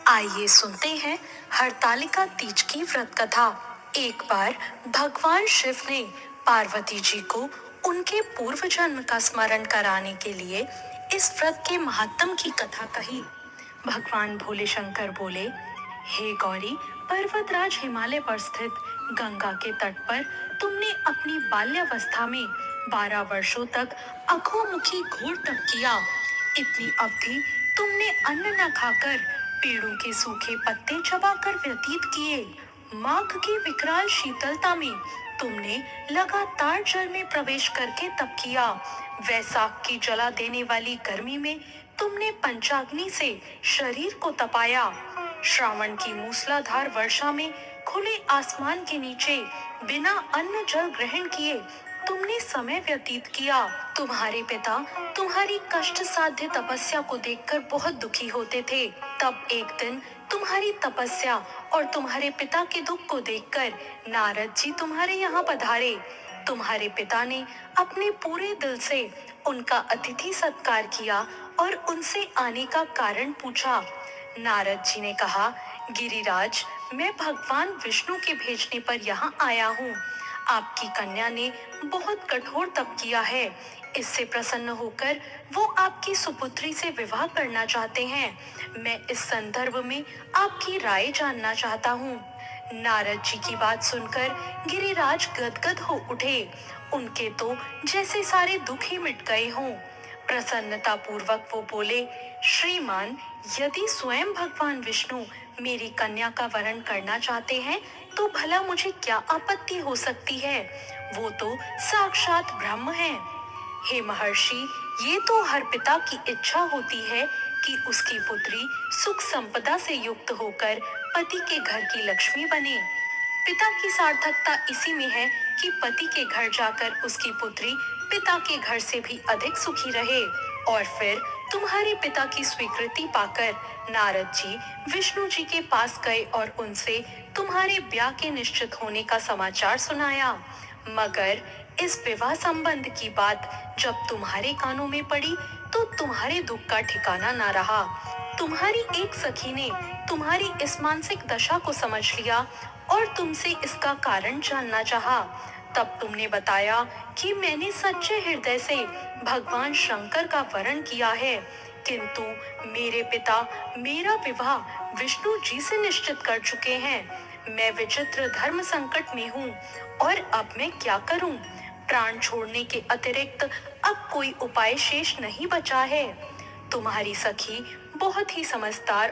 आइए सुनते हैं हरतालिका तीज की व्रत कथा। एक बार भगवान शिव ने पार्वती जी को उनके पूर्व जन्म का स्मरण कराने के लिए इस व्रत के महात्म की कथा कही। भगवान भोले शंकर बोले, हे गौरी, पर्वतराज हिमालय पर स्थित गंगा के तट पर तुमने अपनी बाल्यावस्था में 12 वर्षों तक अघोमुखी घोर तप किया। इतनी अवधि तुमने अन्न न खाकर पेड़ों के सूखे पत्ते चबाकर व्यतीत किए। माघ की विकराल शीतलता में तुमने लगातार जल में प्रवेश करके तप किया। वैसाख की जला देने वाली गर्मी में तुमने पंचाग्नि से शरीर को तपाया। श्रावण की मूसलाधार वर्षा में खुले आसमान के नीचे बिना अन्न जल ग्रहण किए तुमने समय व्यतीत किया। तुम्हारे पिता तुम्हारी कष्ट साध्य तपस्या को देखकर बहुत दुखी होते थे। तब एक दिन तुम्हारी तपस्या और तुम्हारे पिता के दुख को देखकर नारद जी तुम्हारे यहाँ पधारे। तुम्हारे पिता ने अपने पूरे दिल से उनका अतिथि सत्कार किया और उनसे आने का कारण पूछा। नारद जी ने कहा, गिरिराज, मैं भगवान विष्णु के भेजने पर यहाँ आया हूँ। आपकी कन्या ने बहुत कठोर तप किया है। इससे प्रसन्न होकर वो आपकी सुपुत्री से विवाह करना चाहते हैं। मैं इस संदर्भ में आपकी राय जानना चाहता हूँ। नारद जी की बात सुनकर गिरिराज गदगद हो उठे। उनके तो जैसे सारे दुख ही मिट गए हों। प्रसन्नता पूर्वक वो बोले, श्रीमान, यदि स्वयं भगवान विष्णु मेरी कन्या का वरण करना चाहते हैं तो भला मुझे क्या आपत्ति हो सकती है। वो तो साक्षात ब्रह्म हैं। हे महर्षि, ये तो हर पिता की इच्छा होती है कि उसकी पुत्री सुख संपदा से युक्त होकर पति के घर की लक्ष्मी बने। पिता की सार्थकता इसी में है कि पति के घर जाकर उसकी पुत्री पिता के घर से भी अधिक सुखी रहे। और फिर तुम्हारे पिता की स्वीकृति पाकर नारद जी विष्णु जी के पास गए और उनसे तुम्हारे ब्याह के निश्चित होने का समाचार सुनाया। मगर इस विवाह संबंध की बात जब तुम्हारे कानों में पड़ी तो तुम्हारे दुख का ठिकाना ना रहा। तुम्हारी एक सखी ने तुम्हारी इस मानसिक दशा को समझ लिया और तुमसे इसका कारण जानना चाहा। तब तुमने बताया कि मैंने सच्चे हृदय से भगवान शंकर का वरण किया है, किंतु मेरे पिता मेरा विवाह विष्णु जी से निश्चित कर चुके हैं। मैं विचित्र धर्म संकट में हूँ और अब मैं क्या करूँ? प्राण छोड़ने के अतिरिक्त अब कोई उपाय शेष नहीं बचा है। तुम्हारी सखी बहुत ही समझदार